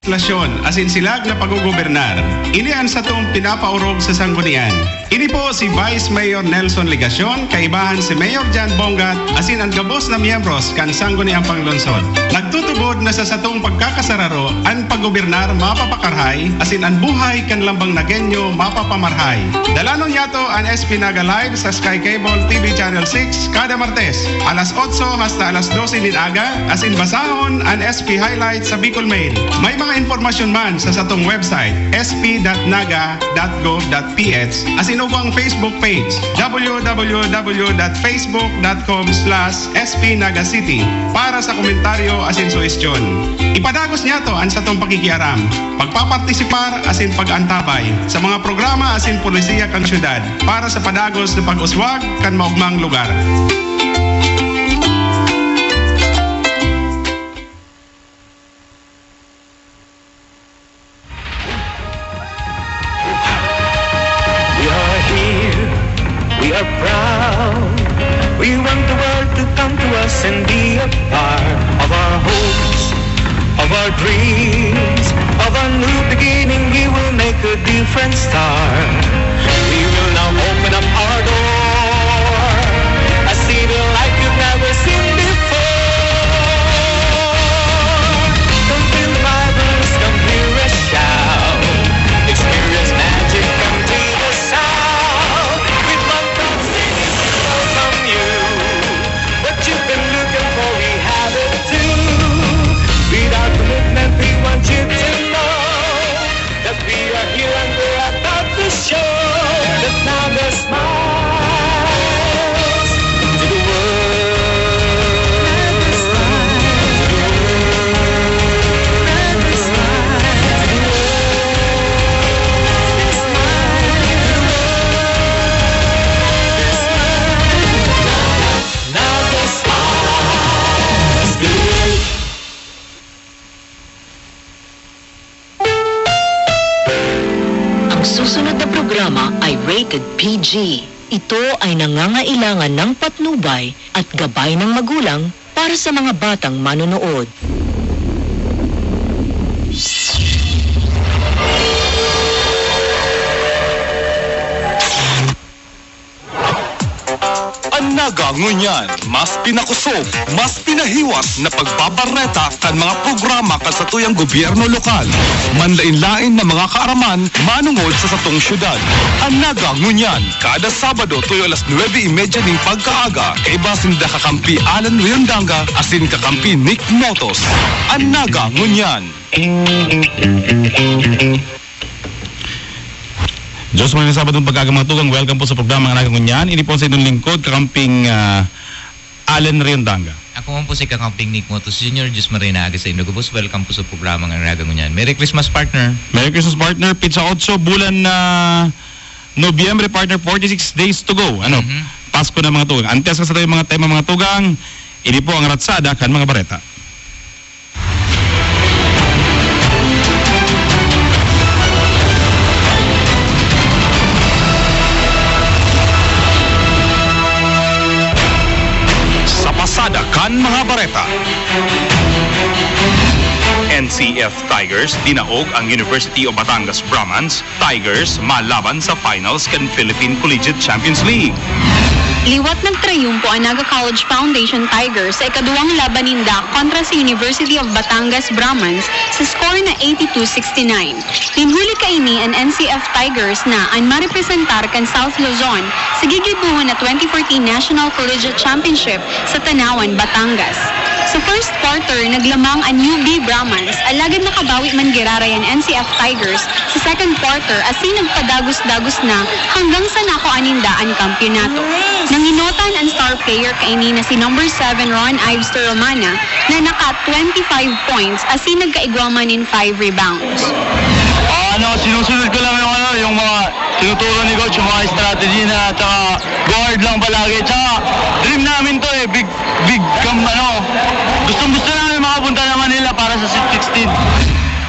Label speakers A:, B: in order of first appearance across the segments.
A: legislasyon asin silag na paggugobernar. Inian sa itong pinapaurog sa sanggunian. Ini po si Vice Mayor Nelson Legacion, kaibahan si Mayor Jan Bongat, asin ang gabos na miyembros kan sangguniang panglungsod. Nagtutugod na sa satong pagkakasararo, ang paggobernar mapapakarhay, asin ang buhay kan lambang nagenyo mapapamarhay. Dalanon yato ang SP Naga Live sa Sky Cable TV Channel 6 kada Martes, alas 8 hasta alas 12 din aga, asin basahon ang SP Highlights sa Bicol Mail. May mga impormasyon man sa satong website sp.naga.gov.ph asin ubang Facebook page www.facebook.com/spnagacity para sa komentaryo asin suhestyon. Ipadagos niya to ang satong pakikiaram, pagpapartisipar asin pag-antabay sa mga programa asin polisiya kan syudad para sa padagos na pag-uswag kan maugmang lugar.
B: We are proud. We want the world to come to us and be a part of our hopes, of our dreams, of a new beginning. We will make a different start. We will now open up our door, a city like you've never seen before. Come feel the vibrance, come hear us shout. Experience magic, come feel the sound. You've been looking for, we have it too. With our commitment, we want you to know that we are here and we're about to show that now the smiles to the
C: Susunod na programa ay rated PG. Ito ay nangangailangan ng patnubay at gabay ng magulang para sa mga batang manonood.
D: Ang Naga ngunyan, mas pinakusog, mas pinahiwas na pagbabareta kan mga programa kan sa tuyang gobyerno lokal. Manlain-lain na mga kaaraman manungod sa satong syudad. Ang Naga ngunyan, kada Sabado tuyo alas 9:30 ning pagkaaga, kay basinda kakampi Alan Riondanga asin kakampi Nick Motos. Ang Naga ngunyan.
E: Diyos mo na Sabadong pagkagamang tugang, welcome po sa programa ng Naga Ngunyan. Ini po sa inyong lingkod, kakamping Alan Riondanga.
F: Ako man po si kakamping Nick Motos Jr. Diyos Marina Aga sa Indogobos. Welcome po sa programa ng Naga Ngunyan. Merry Christmas, partner.
E: Merry Christmas, partner. Pizza 8, bulan na Nobyembre, partner, 46 days to go. Ano? Pasko na mga tugang. Antes ka sa tayo mga tema mga tugang, ini po ang ratsada kan mga bareta.
D: Pasada kan mga bareta. NCF Tigers dinaog ang University of Batangas Brahmans. Tigers malaban sa finals kan Philippine Collegiate Champions League.
G: Liwat nagtrayumpo ang Naga College Foundation Tigers sa ikaduwang labaninda kontra sa University of Batangas Brahmans sa score na 82-69. Linhuli kaini ang NCF Tigers na ang marepresentar kan South Luzon sa gigibuhon na 2014 National Collegiate Championship sa Tanawan, Batangas. Sa first quarter, naglamang ang UB Brahmans, alagad nakabawi man giraray ang NCF Tigers sa second quarter asin nagpadagos-dagos na hanggang sa nakuaninda ang kampyonato. Nanginotan ang star player kaini na si number 7 Ron Ives Romana na naka 25 points asin nagkaigwaman in 5 rebounds.
H: Sinusunod ko lang yung mga tinuturo ni coach, yung mga strategy na tsaka guard lang palagi. Tsaka dream namin to big gustong-gusto namin makapunta na Manila para sa Sweet 16.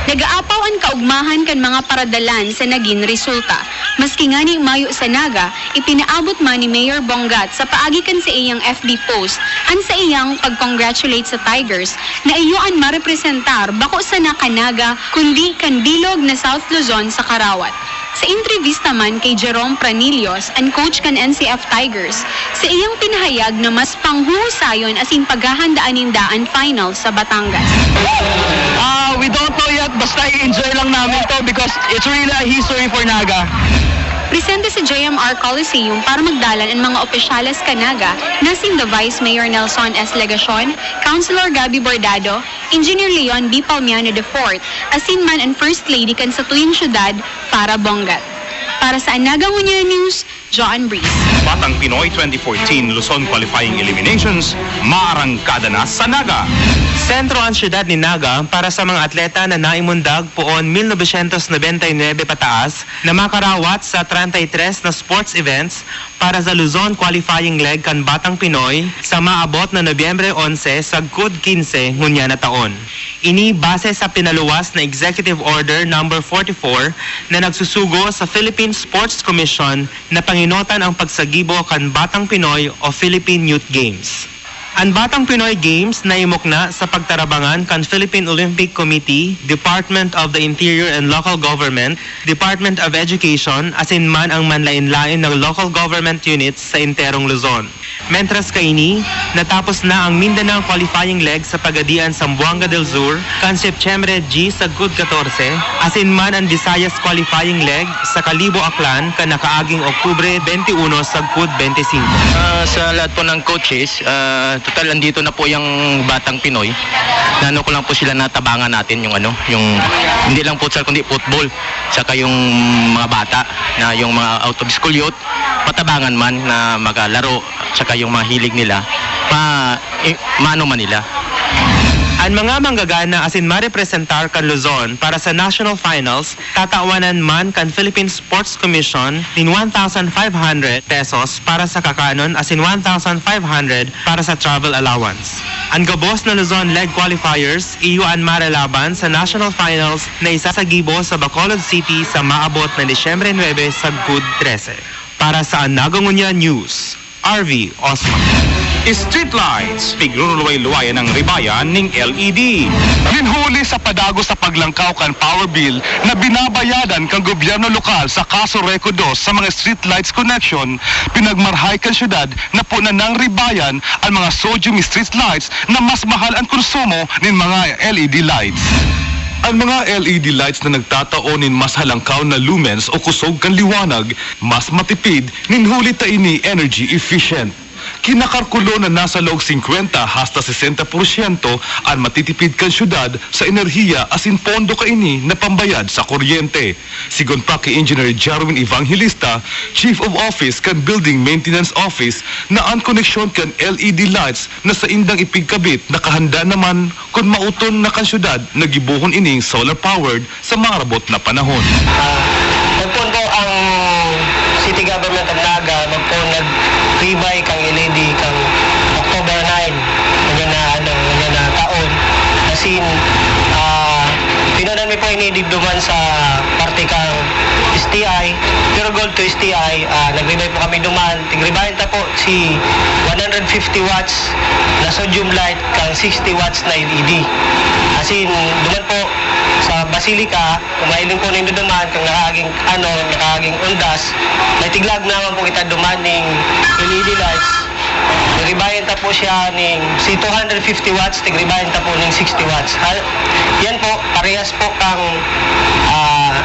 G: Nagaapaw ang kaugmahan kan mga paradalan sa naging resulta. Maski nga ni Mayo sa Naga, ipinaabot man ni Mayor Bongat sa paagi kan sa iyang FB post an sa iyang pag-congratulate sa Tigers na iyuan marepresentar bako sa nakanaga kundi kan bilog na South Luzon sa Karawat. Sa entrevista man kay Jerome Pranillos, ang coach kan NCF Tigers, sa iyang pinahayag na mas panghuhusayon asin paghahandaan daan final sa Batangas.
H: We don't know yet, basta i-enjoy lang namin to because it's really a history for Naga.
G: Presente sa JMR Coliseum para magdalan ang mga opisyales kanaga na si the Vice Mayor Nelson S. Legacion, Councilor Gabby Bordado, Engineer Leon B. Palmiano IV, asin man ang First Lady kan sa tuyong syudad para Bongat. Para sa Naga Ngunya News, John Breeze.
D: Batang Pinoy 2014 Luzon Qualifying Eliminations, maarangkada na sa Naga.
I: Sentro ang siyudad ni Naga para sa mga atleta na naimundag poon 1999 pataas na makarawat sa 33 na sports events para sa Luzon qualifying leg kan Batang Pinoy sa maabot na Nobyembre 11 sa Good 15 ngunya na taon. Ini base sa pinaluwas na Executive Order No. 44 na nagsusugo sa Philippine Sports Commission na panginotan ang pagsagibo kan Batang Pinoy o Philippine Youth Games. Ang Batang Pinoy Games na imukna sa pagtarabangan kan Philippine Olympic Committee, Department of the Interior and Local Government, Department of Education, asin man ang manlain-lain ng local government units sa interong Luzon. Mentras kaini, natapos na ang Mindanao qualifying leg sa Pagadian Zamboanga del Sur kan Septyembre G sa Good 14, asin man ang Visayas qualifying leg sa Kalibo Aklan kan nakaaging Oktubre 21 sa Good 25.
J: Sa lahat po ng coaches, total andito na po yung Batang Pinoy. Nano ko lang po sila natabangan natin yung hindi lang futsal kundi football. Saka yung mga bata na yung mga out of school youth, patabangan man na magalaro. Saka yung mga hilig nila, mano man nila.
I: Ang mga manggagana asin marepresentar kan Luzon para sa national finals, tatawanan man kan Philippine Sports Commission nin 1,500 pesos para sa kakanon asin 1,500 para sa travel allowance. Ang gabos na Luzon leg qualifiers iyuan marelaban sa national finals na isasagibo sa Bacolod City sa maabot na Disyembre 9 sa Good 13. Para sa Naga Ngunya News, RV Osman.
D: Street lights, pigruluway-luwayan ng ribayan ng LED. Ginhuli sa padago sa paglangkaw kan power bill na binabayadan kang gobyerno lokal sa kaso Reco 2 sa mga street lights connection, pinagmarhay kan syudad na punan ng ribayan ang mga sodium street lights na mas mahal ang konsumo ng mga LED lights. Ang mga LED lights na nagtataonin mas halangkaw na lumens o kusog kan liwanag, mas matipid, ninhuli ta ini energy efficient. Kinakarkulo na nasa loob 50 hasta 60% ang matitipid kan syudad sa enerhiya asin pondo kaini na pambayad sa kuryente. Sigon pa kay Engineer Jarwin Evangelista, Chief of Office kan Building Maintenance Office, na ang koneksyon kan LED lights na sa indang ipigkabit nakahanda naman kung mauton na kan syudad nagibuhon ining solar powered sa mga rabot na panahon.
J: Nagpon po ang City Government of Naga, nag-rebay kang LED kang October 9, ganyan na taon. Asin, pinunan mi po inidibduman sa parte kang STI, Pure Gold to STI, nag-rebay po kami duman. Tig-rebayan ta po si 150 watts na sodium light kang 60 watts na LED. Asin, duman po sa Basilica, kung mahiling po nito duman, kung nakaging undas, may tiglag naman po kita duman ng LED lights. Tigribayan ta po siya ng si 250 watts, tigribayan ta po ng 60 watts. Yan po, parehas po kang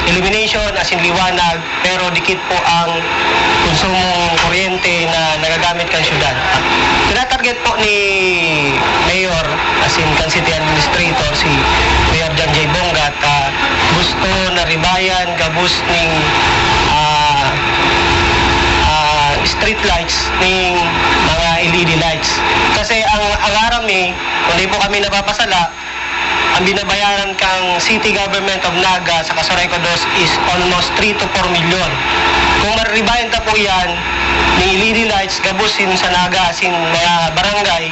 J: illumination asin liwanag, pero dikit po ang konsumong kuryente na nagagamit kan syudad. Tinatarget po ni Mayor asin kan City Administrator si Mayor John J. Bongat, gusto na ribayan gabus ning street lights ning mga LED lights. Kasi ang aram kung di po kami napapasala, ang binabayaran kang City Government of Naga sa Casoreco 2 is almost 3 to 4 million. Kung maribayanta po yan, ni LED Lights, gabusin sa Naga, asin mga barangay,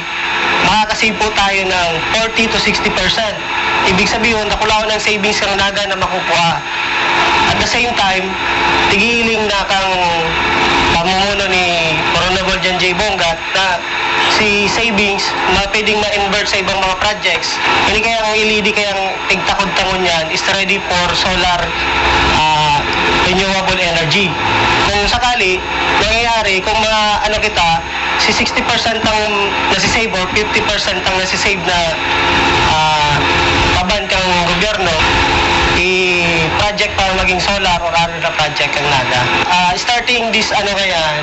J: makakasave po tayo ng 40 to 60%. Ibig sabihin, nakulaw ng savings ng Naga na makukuha. At the same time, tigiling na kang pamumuno ni Coronel Jan J. Bongat na si savings na pwedeng ma-invert sa ibang mga projects. Hindi kaya ang LED, kaya ang tigtakod-tangon yan is ready for solar renewable energy. Kung sakali, nangyayari, kung si 60% ang nasisave or 50% ang nasisave na kaban kang gobyerno, i-project para maging solar or other na project ang Naga. Starting this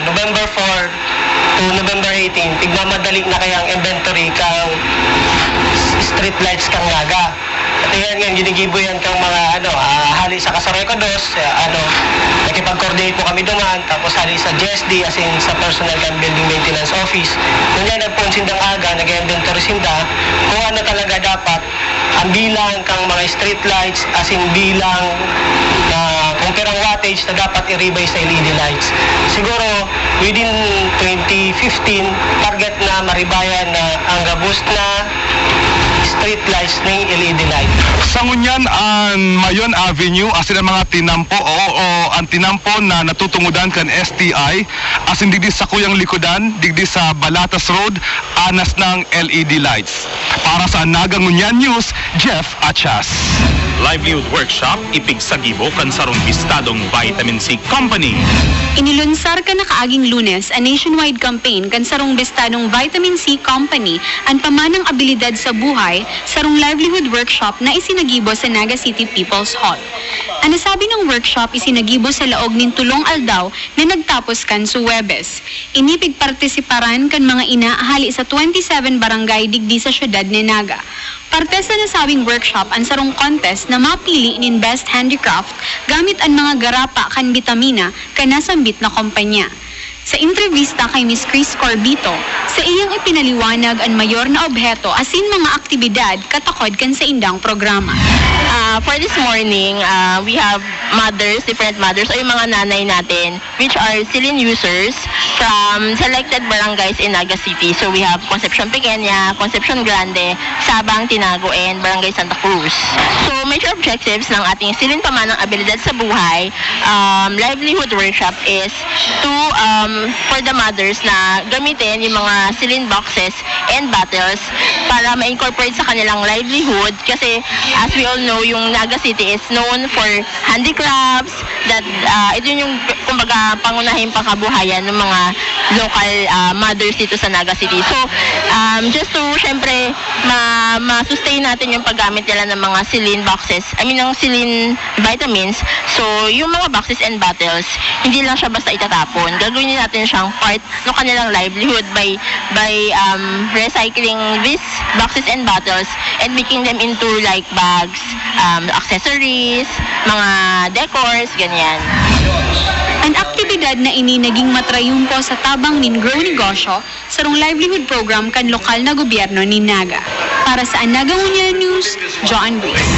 J: November 4 to November 18, tigmamadali na kaya ang inventory kang street lights kang Naga. At yan nga, ginigibo yan kang mga hali sa Casoreco 2, nakipag-coordinate po kami duman, tapos hali sa GSD, as in sa Personal and Building Maintenance Office. Kung yan ang sindang aga, nag-inventory sinda, kung ano talaga dapat, ang bilang kang mga street lights, as in bilang na kung pirang wattage na dapat i-revise sa LED lights. Siguro, within 2015, target na maribayan na ang gabus na street lights ng LED light.
D: Sa ngunyan ang Mayon Avenue asin ang mga tinampo o ang tinampo na natutungudan kan STI asin digdi sa kuyang likodan digdi sa Balatas Road anas ng LED lights. Para sa Naga Ngunyan News, Jeff Achas.
A: Livelihood Workshop ipig sa gibo kan sarong bistadong Vitamin C Company.
G: Inilunsar ka na kaaging Lunes a nationwide campaign kan sarong bestadong Vitamin C Company ang pamanang abilidad sa buhay sarong livelihood workshop na isinagibo sa Naga City People's Hall. Ang nasabi ng workshop isinagibo sa laog nin tulong aldaw na nagtapos kan sa Huwebes. Inipig partisiparan kan mga ina hali sa 27 barangay digdi sa syudad ni Naga. Parte sa nasabing workshop ang sarong contest na mapili nin best handicraft gamit ang mga garapa kan bitamina kan nasambit na kumpanya. Sa entrevista kay Miss Chris Corbito, sa iyang ipinaliwanag ang mayor na obheto asin mga aktibidad katakod kan sa indang programa.
K: For this morning, we have mothers, different mothers, o yung mga nanay natin, which are silin users from selected barangays in Naga City. So we have Concepcion Pequeña, Concepcion Grande, Sabang, Tinago, and Barangay Santa Cruz. So major objectives ng ating silin pamanang abilidad sa buhay livelihood workshop is to for the mothers na gamitin yung mga silin boxes and bottles para ma-incorporate sa kanilang livelihood kasi as we all know, yung Naga City is known for handicrafts that ito yung kumbaga pangunahing pangkabuhayan ng mga local mothers dito sa Naga City. So just to syempre ma-sustain natin yung paggamit nila ng mga silin boxes, ng silin vitamins. So yung mga boxes and bottles, hindi lang siya basta itatapon. Gagawin natin siyang part ng kanilang livelihood by recycling these boxes and bottles and making them into like bags, accessories, mga decors, ganyan.
G: Ang aktibidad na ini naging matrayumpo sa tabang nin Grow Negosyo sarong livelihood program kan lokal na gobyerno ni Naga. Para sa Naga Ngunyan News, John Reese.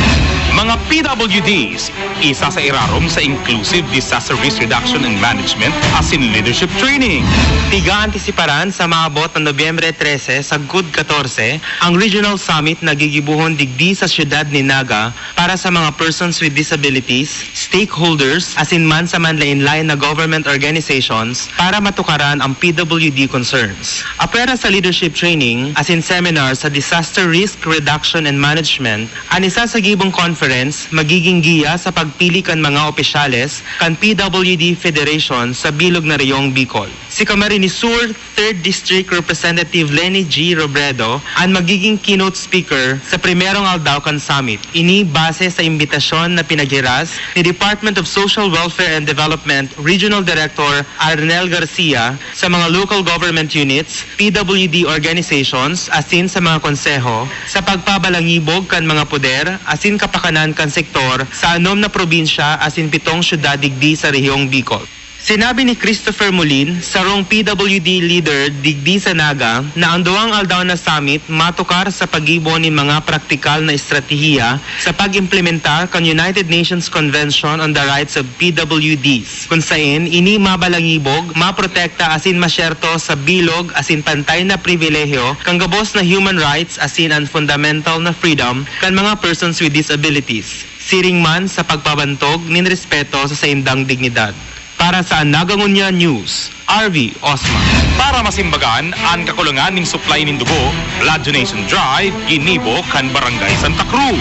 A: Mga PWDs, isa sa irarom sa Inclusive Disaster Risk Reduction and Management as in Leadership Training.
I: Tiga-antisiparan sa maabot ng Nobyembre 13 sa Good 14 ang Regional Summit na gigibuhon digdi sa siyudad ni Naga para sa mga persons with disabilities, stakeholders, asin man sa manlain-lain na government organizations para matukaran ang PWD concerns. Apera sa leadership training, asin seminar sa Disaster Risk Reduction and Management, ang isa sa gibong conference magiging giya sa pagpili kan mga opisyales kan PWD Federation sa bilog na reyong Bicol. Si Camarines Sur 3rd District Representative Lenny G. Robredo ang magiging keynote speaker sa primerong aldaw kan summit. Ini base sa imbitasyon na pinaghiras ni Department of Social Welfare and Development Regional Director Arnel Garcia sa mga local government units, PWD organizations, asin sa mga konseho sa pagpabalangibog kan mga poder, asin kapakanan kan sektor sa 6 na probinsya asin 7 syudad digdi sa rehiyong Bicol. Sinabi ni Christopher Molin, sarong PWD leader digdi sa Naga, na ang duwang Aldana Summit matukar sa pag-ibon ng mga praktikal na estratehiya sa pag-implementar kan United Nations Convention on the Rights of PWDs, kung saan ini mabalangibog, maprotekta asin masyerto sa bilog asin pantay na pribilehyo kang gabos na human rights asin ang fundamental na freedom kan mga persons with disabilities. Siring man sa pagpabantog nin respeto sa saindang dignidad. Para sa Nagangunya News, RV Osman.
D: Para masimbagan ang kakulangan ng supply ng dugo, blood donation drive, ginibo kan Barangay Santa Cruz.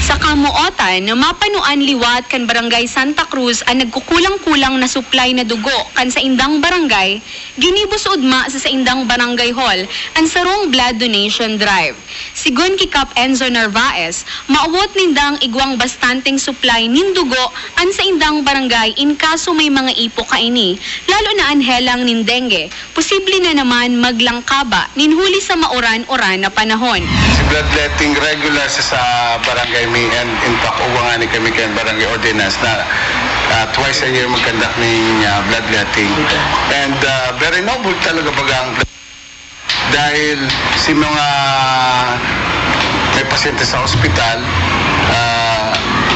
G: Sa kamuotan na mapanuan liwat kan Barangay Santa Cruz ang nagkukulang-kulang na supply na dugo kan sa indang barangay, ginibos udma sa indang barangay hall ang sarong blood donation drive. Sigun kay Kap Enzo Narvaez, maawot nindang igwang bastanteng supply nin dugo an sa indang barangay in kaso may mga ipo kaini, lalo na anhelang nin dengue, posible na naman maglangkaba nin huli sa mauran-uran na panahon.
L: Si bloodletting regular sa barangay mi, and in fact uwa nga ni kami kay barangay ordinance na twice a year magkandak ng bloodletting, and very noble talaga bagang dahil si mga may pasyente sa ospital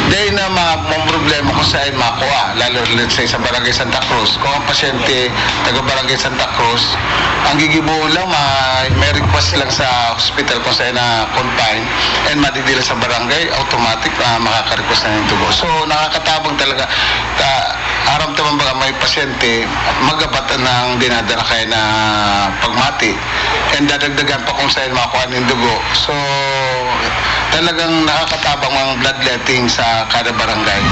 L: dahil na mga problema kung saan makuha, lalo let's say sa Barangay Santa Cruz. Kung ang pasyente taga Barangay Santa Cruz, ang gigibuo lang, may request lang sa hospital kung saan na confine and madidila sa barangay, automatic makaka-request na ng dugo. So nakakatabang talaga. Aram tamang baga may pasyente, magabat ng dinadala kayo na pagmati and dadagdagan pa kung saan makuha ng dugo. So talagang nakakatabang ang bloodletting sa kada barangay.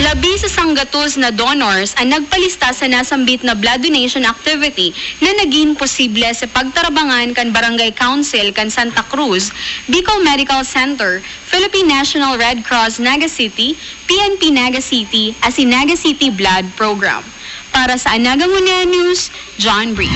G: Labi sa sanggatos na donors ang nagpalista sa nasambit na blood donation activity na naging posible sa pagtarabangan kan Barangay Council kan Santa Cruz, Bicol Medical Center, Philippine National Red Cross Naga City, PNP Naga City, as in Naga City Blood Program. Para sa Nagangunya News, John Breeze.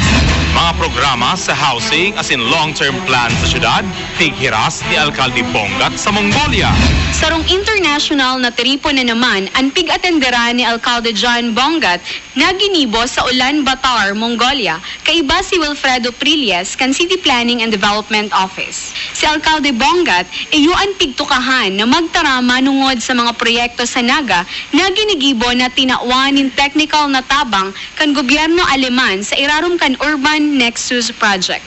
D: Mga programa sa housing as in long-term plan sa syudad, tighiras ni Alcalde Bongat sa Mongolia.
G: Sarong international na tripo na naman ang pig-atendera ni Alcalde John Bongat na ginibo sa Ulaanbaatar, Mongolia, kaiba si Wilfredo Prilles kan City Planning and Development Office. Si Alcalde Bongat iyuan pigtukahan na magtarama nungod sa mga proyekto sa Naga na ginigibo na tinawanin technical na tabang kan gobyerno Aleman sa irarum kan Urban Nexus Project.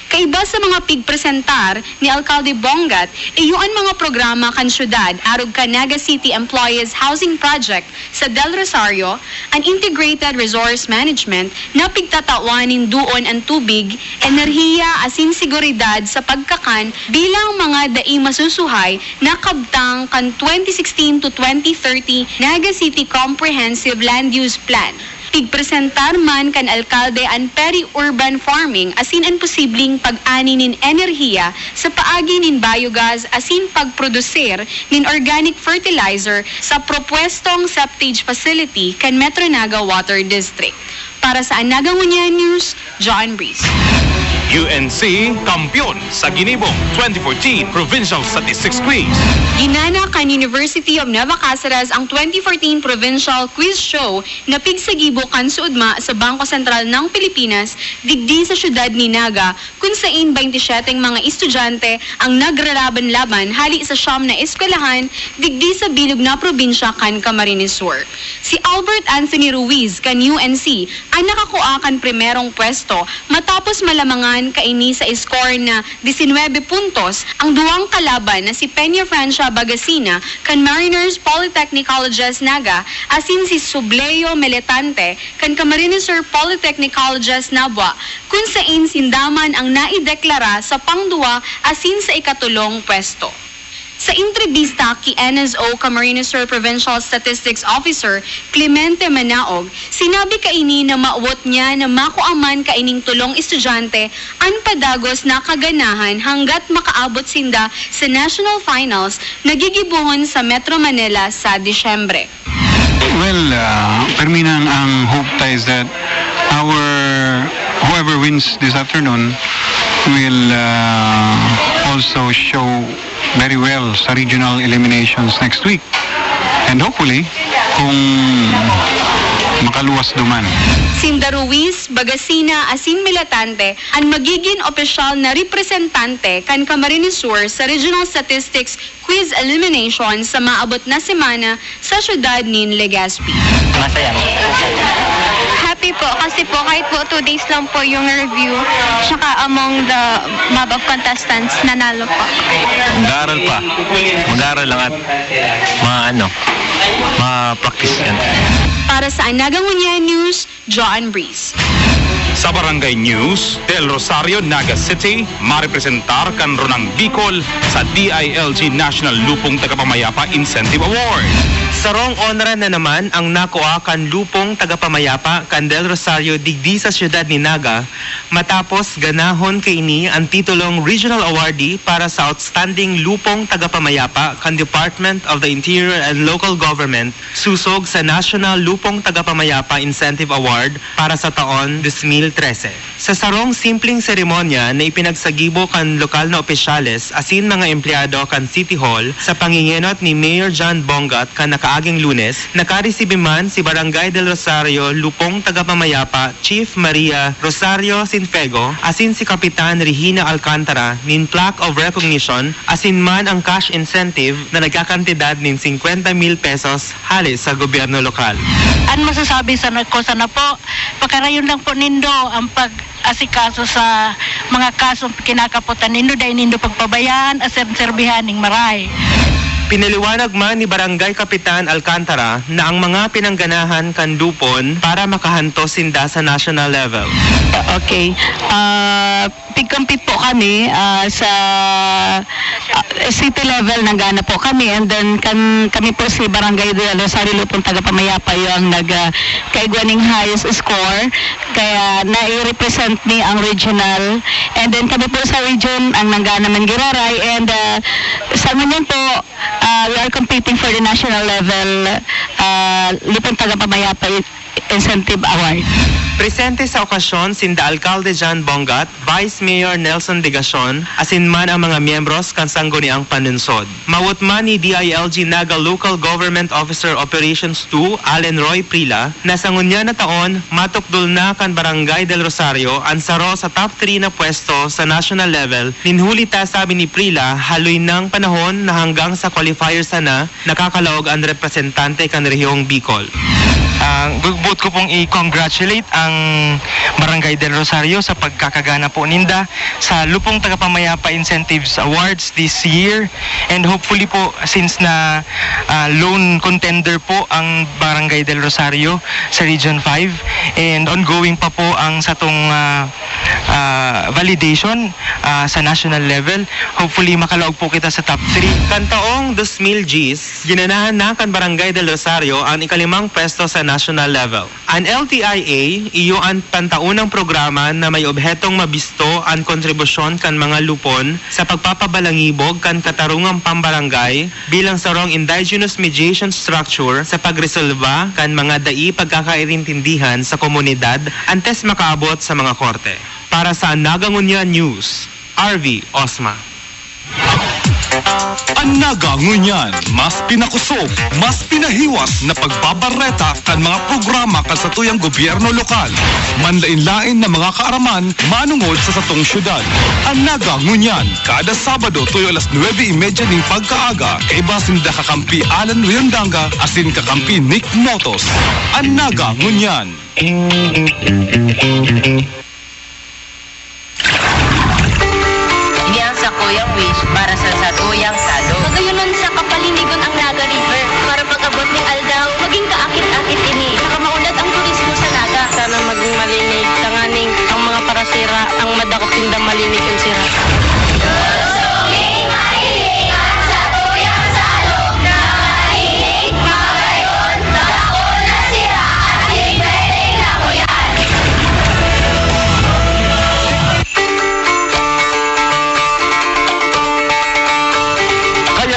G: Kaiba sa mga pigpresentar ni Alcalde Bongat, iyuan mga programa kan syudad arog kan Naga City Employees Housing Project sa Del Rosario, an integrated resource management na pigtatawanin duon ang tubig, enerhiya asin seguridad sa pagkakan bilang mga dai masusuhay na kabtang kan 2016 to 2030 Naga City Comprehensive Land Use Plan. Pigpresentar man kan alkalde ang peri-urban farming asin ang posibleng pag-ani nin enerhiya sa paagi nin biogas asin pagproducer nin organic fertilizer sa propuestong septage facility kan Metro Naga Water District. Para sa Nagangunya News, John Breeze.
D: UNC, kampiyon sa Ginibong 2014 Provincial Statistics Quiz.
G: Ginana kan University of Nueva Cáceres ang 2014 Provincial Quiz Show na pigsagibo kan suudma sa Bangko Sentral ng Pilipinas digdi sa syudad ni Naga kung saan 27 mga estudyante ang nagralaban-laban hali sa siyam na eskwelahan digdi sa bilog na probinsya kan Camarines Sur. Si Albert Anthony Ruiz kan UNC ang nakakuha kan primerong pwesto matapos malamangan kaini sa score na 19 puntos ang duwang kalaban na si Peña Francia Bagasina kan Mariners Polytechnic Colleges Naga asin si Subleo Meletante kan Camarines Sur Polytechnic Colleges Nabwa kung saan sindaman ang naideklara sa pangduwa asin sa ikatulong pwesto. Sa entrevista kay NSO Camarines Sur Provincial Statistics Officer Clemente Manaog, sinabi kaini na maawot niya na makuaman kaining tulong estudyante ang padagos na kaganahan hanggat makaabot sinda sa National Finals na gigibuhon sa Metro Manila sa Disyembre.
M: Well, Permina, ang hope tayo is that whoever wins this afternoon will also show very well sa regional eliminations next week. And hopefully, kung makaluwas duman.
G: Sinda Ruiz, Bagasina, asin Militante, ang magiging opisyal na representante kan Camarines Sur sa Regional Statistics Quiz Elimination sa maabot na semana sa syudad nin Legazpi.
J: Masaya.
K: Happy po kasi po kahit po 2 days lang po yung review, tsaka among the mob of contestants nanalo po.
I: Mag-aaral pa. Mag-aaral lang at ma-practice yan.
G: Para sa Anagangunya News, John Breeze.
E: Sa Barangay News, Del Rosario, Naga City, marepresentar kan Ronang Bicol sa DILG National Lupong Tagapamayapa Incentive Award.
I: Sarong honra na naman ang nakuha kan Lupong Tagapamayapa kan Del Rosario digdi sa siyudad ni Naga matapos ganahon kay ini ang titulong Regional Awardee para sa Outstanding Lupong Tagapamayapa kan Department of the Interior and Local Government susog sa National Lupong Tagapamayapa Incentive Award para sa taon 2013. Sa sarong simpleng seremonya na ipinagsagibo kan lokal na opisyales asin mga empleyado kan City Hall sa pangingenot ni Mayor John Bongat kan nakaaging Lunes, nakaresibe man si Barangay del Rosario Lupong Tagapamayapa Chief Maria Rosario Sinfego asin si Kapitan Regina Alcantara nin plaque of recognition asin man ang cash incentive na nagkakantidad nin 50,000 pesos halis sa gobyerno lokal.
K: Ano masasabi ko sana po, pakarayon lang po nindo ang pag-asikaso sa mga kasong kinakaputan nindo dahil nindo pagpabayaan at serbihan ng maray.
I: Pinaliwanag man ni Barangay Kapitan Alcantara na ang mga pinangganahan kan Lupon para makahanto sinda sa national level.
K: Okay. Pig-compete po kami sa city level, nanggana po kami, and then kami po si Barangay del Rosario Lupong Tagapamayapa yung nagkaigwaning highest score, kaya nai-represent ni ang regional, and then kami po sa region ang nanggana man Giraray, and sa ngayon po we are competing for the national level Lupong Tagapamayapa Incentive Award.
I: Presente sa okasyon sinda Alcalde John Bongat, Vice Mayor Nelson Digacion, asin man ang mga miyembros kan sangguniang panunsod. Mawut man ni DILG Naga Local Government Officer Operations 2, Allen Roy Prila, na sa ngunya na taon, matukdol na kan Barangay del Rosario ang saro sa top 3 na pwesto sa national level. Ninhulita sabi ni Prila, haloy ng panahon na hanggang sa qualifier sana nakakalaog ang representante kan rehiyong Bicol.
J: Gugbot ko pong i-congratulate ang Barangay del Rosario sa pagkakagana po ninda sa Lupong Tagapamayapa Incentives Awards this year, and hopefully po since na lone contender po ang Barangay del Rosario sa Region 5 and ongoing pa po ang satong validation sa national level, hopefully makalaog po kita sa top 3.
I: Kantaong 2,000 Gs, ginanahan na kan Barangay del Rosario ang ikalimang pwesto sa national level. Ang LTIA, iyo ang pantaunang programa na may obhetong mabisto ang kontribusyon kan mga lupon sa pagpapabalangibog kan katarungang pambarangay bilang sarong indigenous mediation structure sa pagresolba kan mga dai pagkakairintindihan sa komunidad antes makaabot sa mga korte. Para sa Anagangunya News, RV Osma.
D: Ang Nagangunyan, mas pinakusog, mas pinahiwas na pagbabareta kan mga programa kan sa tuyang gobyerno lokal. Manlain-lain na mga kaaraman manungod sa satong syudad. Ang Nagangunyan, kada Sabado tuyo alas 9:30 ning pagkaaga, kay basin da kakampi Alan Riondanga asin kakampi Nick Motos. Ang Nagangunyan.
N: Iniang sa Kuyang Wish para sa Satuyang Salog.
K: Pagayunan sa kapalinigon ang Naga River para pag-abot ng aldaw, maging kaakit-akit ini. Nakamaunat ang turismo sa Naga.
N: Sana maging malinig, tanganing ang mga parasira, ang madakot tinda malinig ang sira.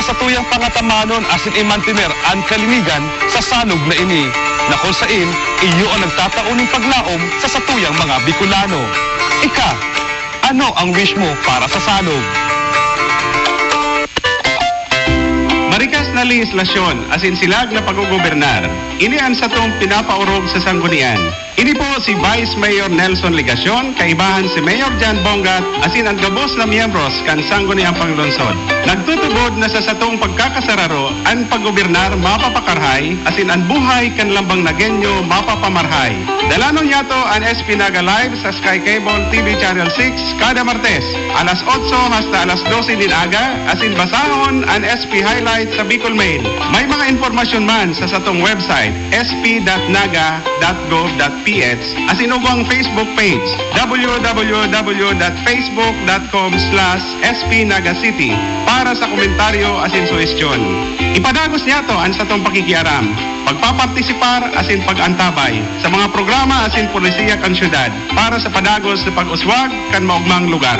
D: Sa tuyang pangatamanon asin imantiner ang kalinigan sa sanog na ini na kung sain iyo ang nagtatauning paglaom sa satuyang mga Bicolano. Ika, ano ang wish mo para sa sanog?
A: Marikas na legislasyon asin silag na paggugobernar. Inian sa tong pinapaurog sa sanggunian. Ini po si Vice Mayor Nelson Ligacion, kaibahan si Mayor Jan Bongat, asin ang gabos na miyembros kan sangguniang panglungsod. Nagtutugod na sa satong pagkakasararo, ang paggobernar mapapakarhay, asin ang buhay kan lambang nagenyo mapapamarhay. Dalanon yato ang SP Naga Live sa Sky Cable TV Channel 6 kada Martes, alas 8 hasta alas 12 din aga, asin basahon ang SP Highlights sa Bicol Mail. May mga informasyon man sa satong website sp.naga.gov.ph asin ugang Facebook page www.facebook.com/spnagacity para sa komentaryo asin suhestyon. Ipadagos niya to ang satong pakikiaram, pagpapartisipar asin pagantabay sa mga programa asin polisiya kan syudad para sa padagos sa pag-uswag kan maugmang lugar.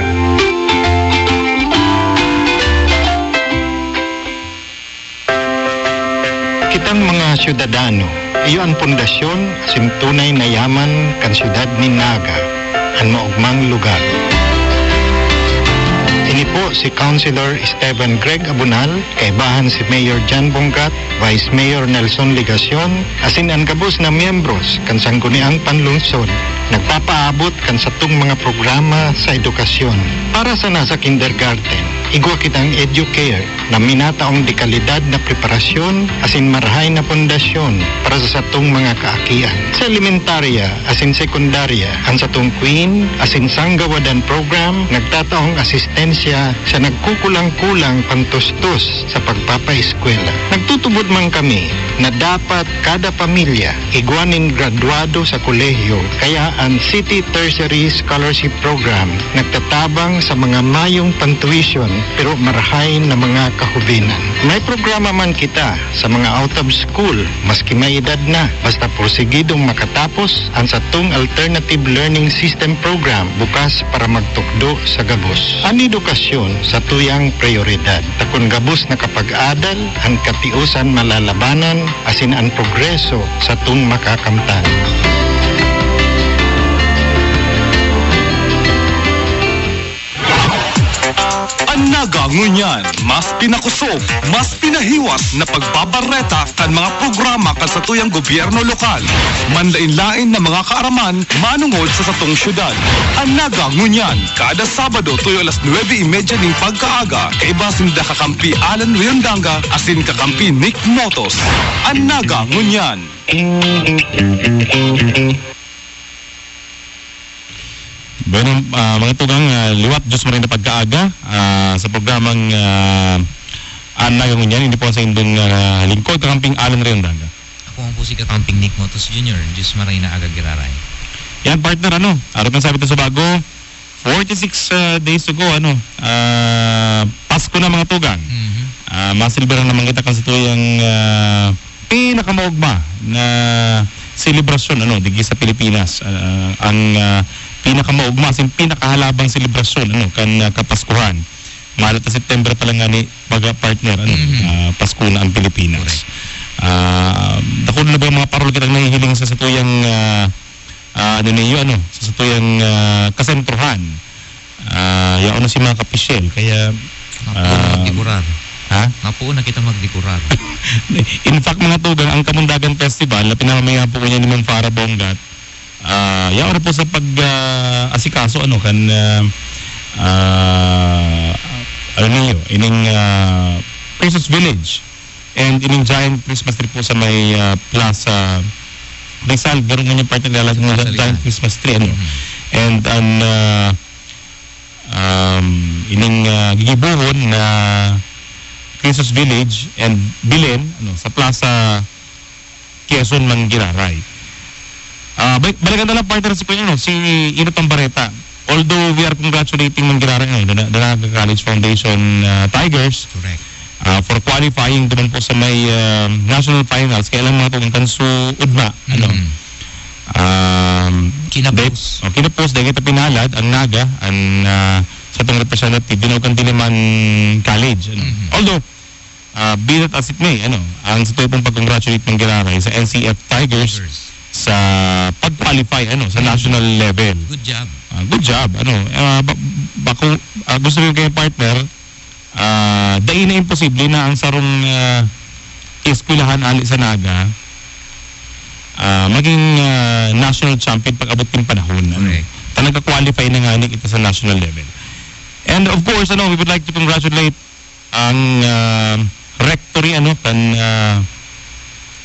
O: Kitang mga syudadano, iyo ang pundasyon asin tunay na yaman kan syudad ni Naga, ang maugmang lugar. Ini po si Councilor Esteban Greg Abunal, kaibahan si Mayor Jan Bongat, Vice Mayor Nelson Ligacion, asin ang gabos na miyembros kan sangguniang panlungsod, nagpapaabot kan satong mga programa sa edukasyon. Para sa nasa kindergarten, igwa kitang EduCare na minataong dekalidad na preparasyon asin marahay na pundasyon para sa satong mga kaakian. Sa elementarya asin sekundarya, ang satong Queen asin Sanggawadan program nagtataong asistensya sa nagkukulang-kulang pantustos sa pagpapaeskwela. Nagtutubod man kami na dapat kada pamilya igwanin graduado sa kolehiyo, kaya ang City Tertiary Scholarship Program nagtatabang sa mga mayong pantuition pero marahay na mga kahubinan. May programa man kita sa mga out of school, maski may edad na, basta porsigidong makatapos ang satong Alternative Learning System Program bukas para magtukdo sa gabos. Ang edukasyon sa tuyang prioridad. Takon gabos na kapag-adal, ang katiusan malalabanan, asin ang progreso sa tung makakamtan.
D: Ang Naga ngunyan, mas pinakusog, mas pinahiwas na pagbabareta kan mga programa kan sa tuyang gobyerno lokal. Manlain-lain na mga kaaraman manungod sa satong syudad. Ang Naga ngunyan, kada Sabado tuyo alas 9:30 ning pagkaaga, kay basin da kakampi Alan Riondanga asin kakampi Nick Motos. Ang Naga ngunyan.
E: Bueno, mga tugang liwat Diyos mo rin na pagkaaga sa programang Naga ngunyan, hindi po sa indong lingkod, kakamping Alan Riondanga.
F: Ako ang po si kakamping Nick Motos Jr. Diyos maray na aga giraray.
E: Yan partner, araw ng sabi ito sa bago, 46 days to go, Pasko na mga tugang. Masilberan naman kita kan sa tuyang pinakamaugma na selebrasyon, digi sa Pilipinas. Ang pinakamaugma, pinakahalabang selebrasyon, kan Kapaskuhan. Malat na September pa lang nga ni partner, Pasko na ang Pilipinas. Dako na ba yung mga parol kitang nahihiling sa tuyang sa tuyang kasentruhan. Yaon na si mga kapisyel, kaya
F: magdikurar. Mapuo na kita magdikurar.
E: In fact, mga tugang, ang Kamundagan Festival na pinamamaya po niya ni Ma'am Farah Bongat, yaon na po sa pag-asikaso, ining Christmas Village and ining giant Christmas tree po sa may Plaza Rizal, gano'n nga yung part na lalagay ng giant Christmas tree, and ining gigibuhon na Christmas Village and Bilen, sa Plaza Quezon Mangiraray. Balikan na lang partner si Ino Tambareta. Although we are congratulating Mangiraray, the Naga College Foundation Tigers.
F: Correct.
E: For qualifying naman po sa may national finals, kailan mga tumuntan sa Udma. Kinapos dahil kita pinalad ang Naga, sa itong representative, Dinawagan Diliman College. Although, be that as it may, ang sa tuyong pag-congratulate ng Giraray sa NCF Tigers sa pag-qualify sa national level.
F: Good job.
E: Good job. Gusto rin kayo partner, dahil na imposible na ang sarong eskwelahan ali sa Naga maging national champion pag abot ng panahon. Nagka-qualify na nga kita sa national level. And of course, we would like to congratulate ang rectory kan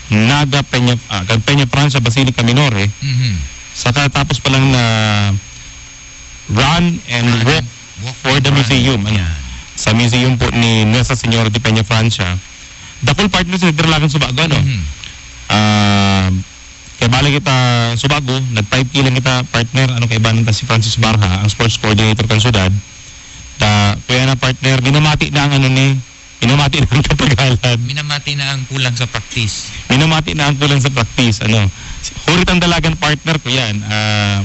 E: Naga Peña Francia Basilica Minore sa katapos pa lang na run and walk for the museum. Sa museum po ni Nuestra Señora de Peña Francia. Dakol partner sa Nagdaragan Subago, kaya bala kita Subago, nag-5K lang kita partner, kay banan si Francis Barha, ang sports coordinator kan syudad. Kuya na partner, minamati na ang minamati na ang katagalan.
F: Minamati na ang kulang sa practice.
E: Hurit ang dalagan partner ko yan,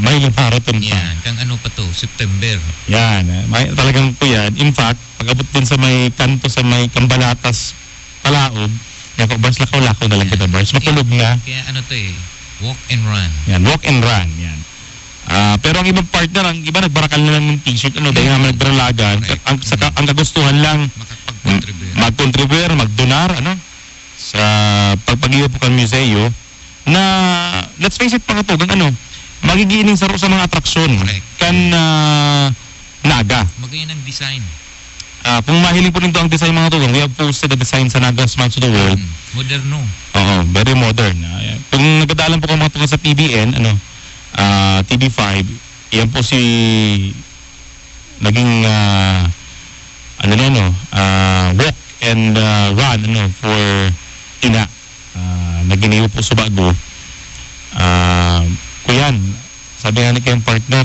E: may marathon pa.
F: Yan, kang pa to, September.
E: Yan, talagang ko yan. In fact, pag-abot din sa may kanto sa may Kambalatas, Palaog, bars lakaw-lakaw na lang kita bars. Matulog na.
F: Kaya walk and run.
E: Yan, walk and run. Yan. Pero ang ibang partner, ang iba nagbarakal na lang ng t-shirt, dahil naman nagbaralagan. Ang kagustuhan lang, mag-contribute, mag-donar, sa pagpag-iyo po kan museo, na, let's face it, pangatugan, magigiining sa mga atraksyon. Kan Naga.
F: Magayon ang design.
E: Kung mahiling po rin ang design mga tugang, we have posted the design sa Naga Smiles to the World.
F: Moderno.
E: Oo, very modern. Kung nagdaalan po kayo mga tugang sa TBN, TV5, yan po si naging walk and run for Ina. Naginiyo po sa Bago. Kuyan, sabi nga ni kayong partner,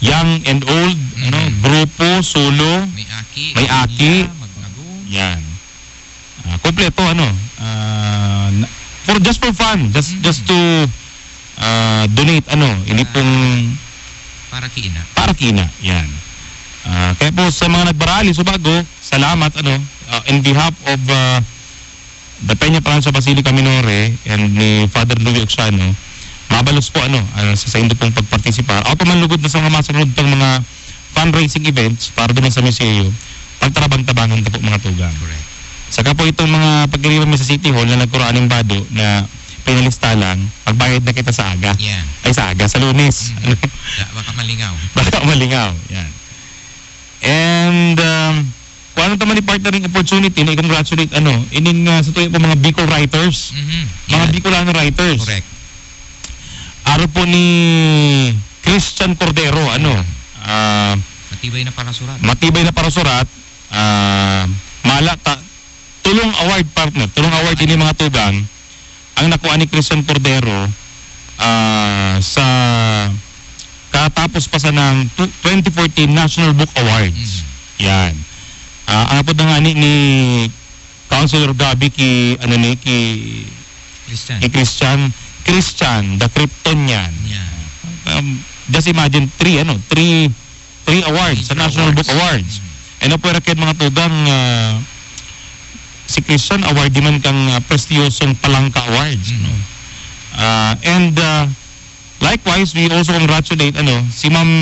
E: young and old, grupo, solo, may aki, yan. Kompleto, just for fun, just to donate, ini pong
F: para Kina,
E: yan. Kaya po sa mga nagbarali, Subago, salamat, in behalf of the Peña Francia Basilica Minore and ni Father Louis Oxiano, mabalos po sa indo pong pagpartisipar. Ako manlugod na sa mga masunod pang mga fundraising events para doon sa museo, pagtarabang-tabangan po mga tugang.
F: Correct.
E: Saka po itong mga pagkiriwan sa City Hall na nagkuraan ng bado na pinalista lang, pagbayad na kita sa aga.
F: Yan.
E: Ay sa aga, sa Lunes.
F: Baka malingaw.
E: Yan. And kung ano naman ni partnering opportunity na i-congratulate ining sa tuyo po mga Bicol writers. Mga Bicolano writers.
F: Correct.
E: Araw po ni Christian Cordero,
F: matibay na para surat.
E: Tulong award partner, ini mga tugang ang nakuha ni Christian Cordero sa katapos pa sa ng 2014 National Book Awards. Yan. Ang po na nga ni Councilor Gabi ki Christian, the Kryptonian. Just imagine three awards sa National Book Awards. And po rakit mga tugang si Christian award man kang prestiyosong Palangka Awards. And likewise, we also congratulate si Ma'am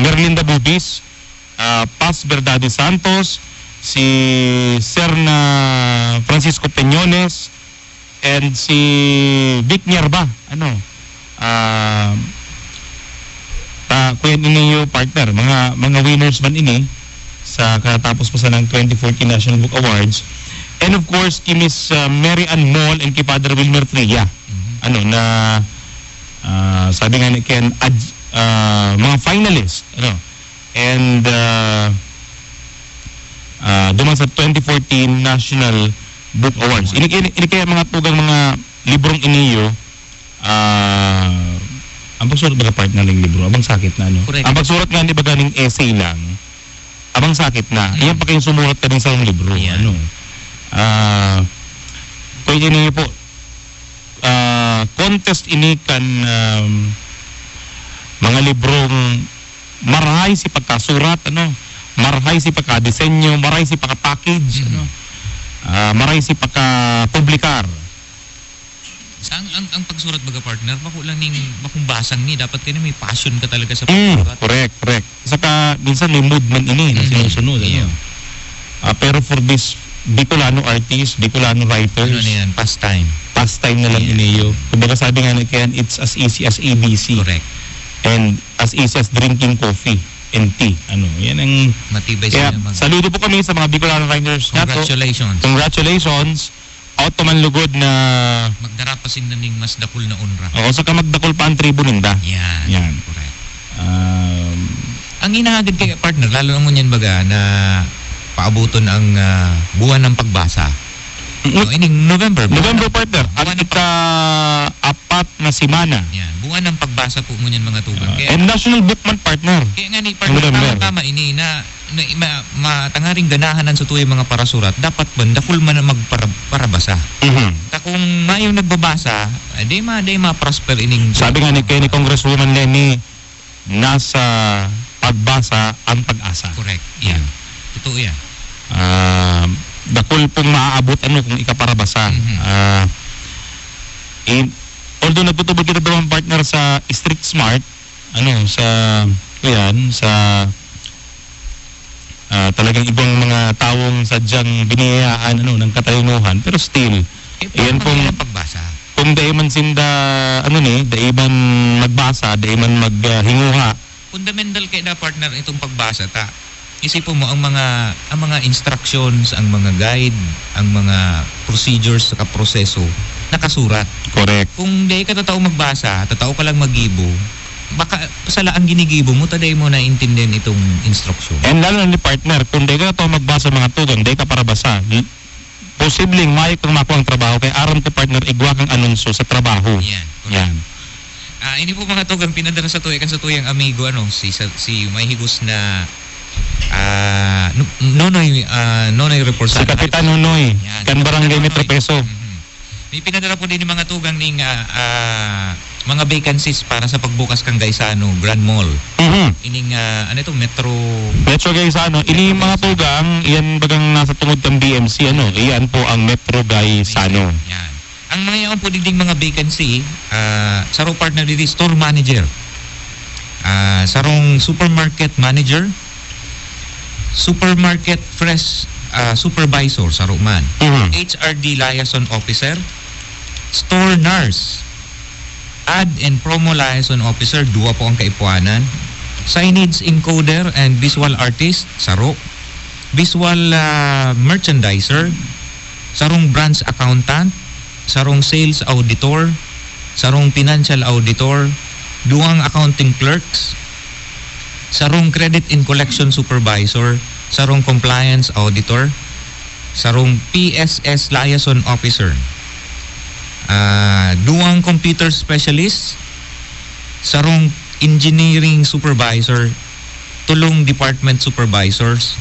E: Merlinda Bubis, Paz Verdade Santos, si Sir na Francisco Peñones, and si Vic Nyarba. Kuya ninyo partner, mga winners man ini sa katapos pa sa ng 2014 National Book Awards. And of course, kay Miss Mary Ann Moll and kay Father Wilmer Tria. Sabi nga ni Ken, mga finalist. And duman sa 2014 National Book Awards. Ini kaya mga tugang mga librong iniyo, ang pagsurat baga partner ng libro, abang sakit na ang pagsurat nga ni baga ng essay lang, abang sakit na. Iyan pa kayong sumulat ka din sa libro. Pwede niyo po contest ini kan mga librong marahay si pagkasurat, marahay si pagka-disenyo, marahay si pagka-package, marahay si pagka-publikar.
F: Ang pagsurat baga partner, makulang ning makumbasang ni dapat kayo may passion ka talaga sa pagsurat.
E: Correct. Saka minsan may mood man ini na sinusunod. Pero for this Bicolano artist, Bicolano writers.
F: Ano na yan? Pastime.
E: Pastime na lang iniyo. Kumbaga sabi nga ni Ken, it's as easy as ABC.
F: Correct.
E: And as easy as drinking coffee and tea. Ano, yan ang...
F: Matibay
E: Kaya,
F: sila
E: saludo po kami sa mga Bicolano writers.
F: Congratulations.
E: Congratulations. Out man lugod na...
F: Magdarapasin na ning mas dakul na unra.
E: Oo, saka magdakol pa ang tribo ninda.
F: Yan. Correct. Ang inahagad kay partner, lalo na mo yan baga na paabuton ang buwan ng pagbasa. No, ining November
E: partner. At ika-apat na simana.
F: Yan. Buwan ng pagbasa po mo yan mga tugang.
E: And National Book Month, partner.
F: Kaya nga ni partner, tama ini na matangaring ganahanan sa tuwing mga parasurat, dapat ba dakul man na magparabasa. Ta kung mayong nagbabasa, di ma-prosper ining...
E: Sabi nga ni Congresswoman Lenny, nasa pagbasa ang pag-asa.
F: Correct. Yan. Totoo yan.
E: Dakul pong maaabot kung ikaparabasa. Although nagtutubod kita dalawang partner sa Street Smart, talagang ibang mga taong sadyang biniyayaan ng katalinuhan, pero still yan pong
F: pagbasa.
E: Kung daiman sinda daiman magbasa, daiman maghinguha.
F: Fundamental kay na partner itong pagbasa ta. Isipin mo ang mga instructions, ang mga guide, ang mga procedures sa proseso nakasurat.
E: Correct.
F: Kung di ka tatao magbasa, tatao ka lang magibo, baka sala ang ginigibo mo, taday mo na intindihan itong instruction.
E: And lalo na ni partner, kung di ka tatao magbasa mga tugang, di ka parabasa, posibleng may kang makuha ang trabaho, kaya aram ko partner, igwa kang anunsyo sa trabaho. Yan.
F: Ini po mga tugang pinadala sa tuyang amigo, si may higos na Nonoy Reportado.
E: Si Kapitan Nonoy, kan Barangay Metro Peso.
F: May pinadala po din yung mga tugang ng mga vacancies para sa pagbukas kang Gaisano Grand Mall. Ining Metro
E: Gaisano. Ini mga tugang, iyan bagang nasa tungod kang BMC, iyan po ang Metro Gaisano.
F: Yan. Ang mga yan po ding mga vacancy, sarong partner dito, store manager, sarong supermarket manager, supermarket fresh supervisor sa Roman, HRD liaison officer, store nurse, ad and promo liaison officer, dua po ang kaipuanan, signage encoder and visual artist, saro, visual merchandiser, sarong branch accountant, sarong sales auditor, sarong financial auditor, duang accounting clerks, sarong credit and collection supervisor, sarong compliance auditor, sarong PSS liaison officer, duang computer specialist, sarong engineering supervisor, tulong department supervisors,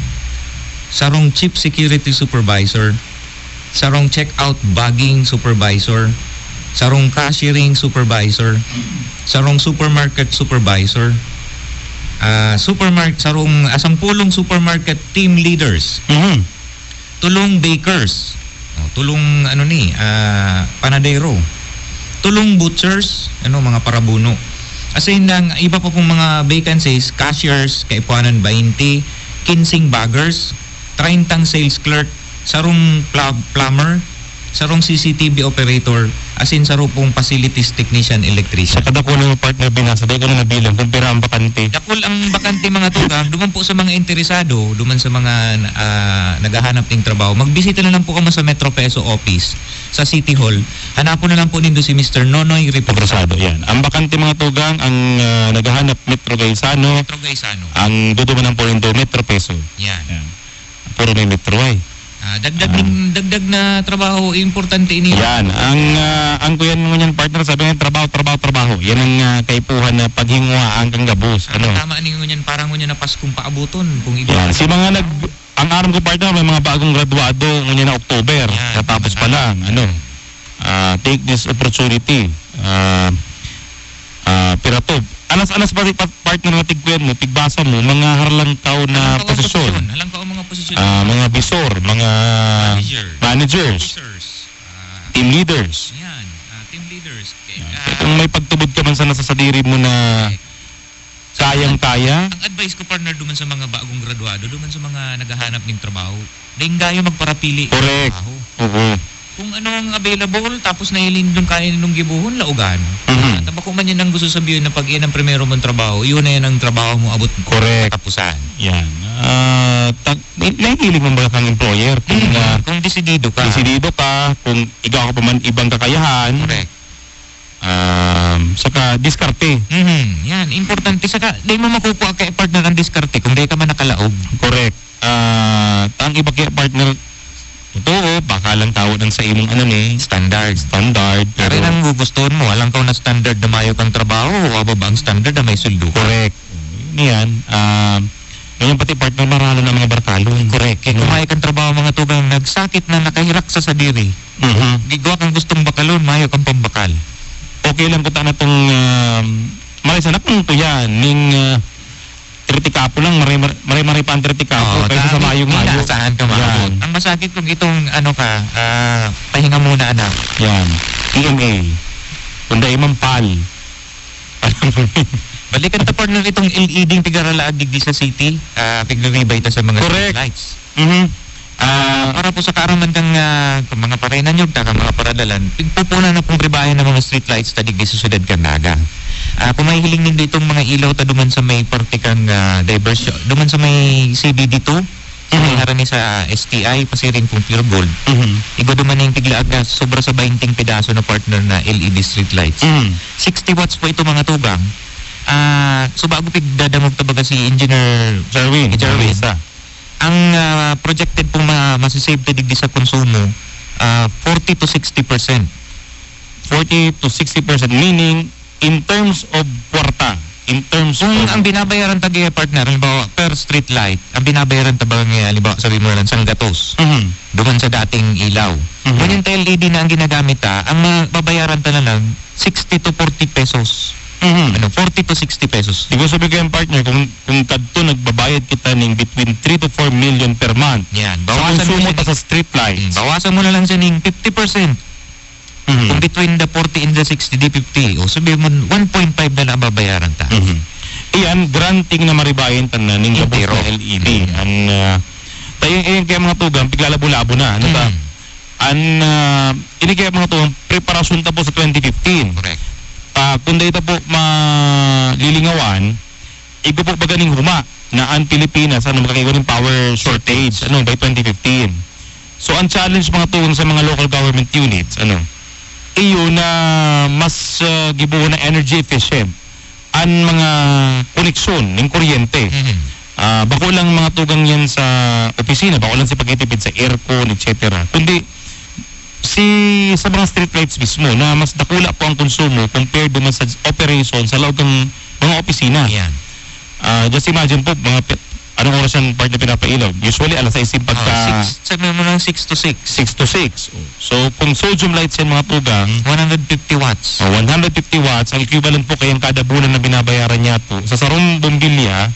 F: sarong chief security supervisor, sarong checkout bagging supervisor, sarong cashiering supervisor, sarong supermarket supervisor, sarong 10 supermarket team leaders, tulong bakers, tulong panadero, tulong butchers, mga parabuno. As in, iba pa pong mga vacancies, cashiers, kaipuanan 20, 15 baggers, 30 sales clerk, sarong plumber, sarong CCTV operator, as in sarong pong facilities technician, electrician.
E: Sa kadako ng partner binasa, dahil ko na nabilang kung pera ang bakante.
F: Dakol ang bakante mga tugang, duman po sa mga interesado, duman sa mga naghahanap ng trabaho, magbisita na lang po kamo sa Metro Peso office sa City Hall. Hanapon na lang po nindo si Mr. Nonoy Reportado.
E: Yan. Ang bakante mga tugang, ang naghahanap Metro Gaisano. Ang duduman ng po nindo Metro Peso.
F: Yan.
E: Puro may Metro ay.
F: Dagdag na trabaho, importante ini.
E: Yan, ang kuyan mo niyan partner, sabi nga trabaho. Yan ang kaipuhan na paghingwa ang kanggabos.
F: Tama ni ngunyan, parang ngunyan na Paskong paabuton. Kung
E: yan, si mga ang aram ko partner, may mga bagong graduado ngunyan na October. Katapos pa lang, take this opportunity. Piratob. Anas pa partner na tigkuyan mo, tigbasa mo, mga harlang tao na posisyon.
F: Halang kao mga posisyon.
E: Mga bisor, mga managers, team leaders.
F: Yan, team leaders.
E: Kung may pagtubod ka man sa nasa sadiri mo na Kayang-kaya.
F: Ang advice ko, partner, duman sa mga bagong graduado, duman sa mga naghahanap ng trabaho, dahil magparapili.
E: Correct. Oo.
F: Kung ano ang available, tapos nailin doon kain nung gibuhon, laugan. Kung man yan ang gusto sabihin na pag yan ang primero mong trabaho, yun na yan ang trabaho mo abot
E: Correct.
F: katapusan.
E: Yan. Nahihilig mo ba kang employer?
F: Kung desidido ka.
E: Kung ikaw ka pa man ibang kakayahan.
F: Correct.
E: Saka diskarte.
F: Yan, importante. Saka, di mo makukuha kay partner ang diskarte kung di ka man nakalaog.
E: Correct. Ang iba kaya partner, totoo, baka lang tawag ng sa imong
F: Standard.
E: Pero
F: ang gugustuhan mo, alam ka na standard na mayo kang trabaho o ba ang standard na may suldo.
E: Correct. Yan. Ngayon pati partner maralo ng mga barkalon.
F: Correct. Kaya kung mayo kang trabaho mga tugang nagsakit na nakahirak sa sadiri. Gigwa kang gustong bakalon, mayo kang pambakal.
E: Okay lang ko na itong marisanak ng tuyan ning tritikapo lang, maray pa ang tritikapo kaysa sa mayong-mayo.
F: Saan ka maabot? Ang masakit kung itong pahinga muna anak.
E: Yan. PMA. Kunda imang PAL.
F: Balikan ta partner itong LED tigaralaag digdi sa city. Piglaribay ta sa mga lights. Para po sa kaaraman kang mga parenan nyo, kang mga paradalan, pigpupunan na pong ribayan ng mga street lights ta digdi sa syudad Canaga. Kung may hiling nindi itong mga ilaw ta duman sa may parte kang diversion, duman sa may CBD2, may harani sa STI, pasiring kong pure gold. Igo duman yung tiglaag na sobra sa 20 pedaso na partner na LED street lights. 60 watts po ito mga tubang. So bago pigdadamog tabaga si Engineer Jarwin. Ang projected pong masisave ta digdi sa konsumo, 40 to 60%. 40 to 60%, meaning in terms of kwarta, ang binabayaran tagi partner, halimbawa per street light, ang binabayaran ta ba halimbawa sabi mo lang sanggatos, duman sa dating ilaw. Kung yung LED na ang ginagamit ang mababayaran ta na lang 60 to 40 pesos. 40 to 60 pesos.
E: Digo sabi ko yung partner, kung kadto nagbabayad kita ng between 3 to 4 million per month.
F: Yan.
E: Bawasan mo sa street lights.
F: Bawasan mo na lang sa ning 50%. Kung between the 40 and the 60, di 50. O sabihin mo, 1.5 na lang babayaran ta.
E: Iyan, granting na maribayan ta na ng gabos na LED. Tayo kaya mga tugang, piglalabo-labo na. Ini kaya mga tugang, preparasyon ta po sa 2015.
F: Correct.
E: Kung dahil po malilingawan, igo po ba ganing huma na ang Pilipinas, makakaigwa ng power shortage, by 2015. So, ang challenge mga tugang sa mga local government units, iyo na mas gibuo na energy efficient ang mga koneksyon ng kuryente. Bako lang mga tugang yan sa opisina, bako lang sa pagtitipid sa aircon, etc. Kundi sa mga street lights mismo na mas dakula po ang konsumo compared naman sa operation sa loob ng mga opisina.
F: Yan.
E: Just imagine po, anong oras ang part na pinapailaw? Usually, alas 6 pagka...
F: Sabi mo lang 6 to 6.
E: 6 to 6. So, kung sodium lights yan mga tugang...
F: 150 watts.
E: 150 watts. Ang equivalent po kayang kada bulan na binabayaran niya po. Sa sarong bombilya,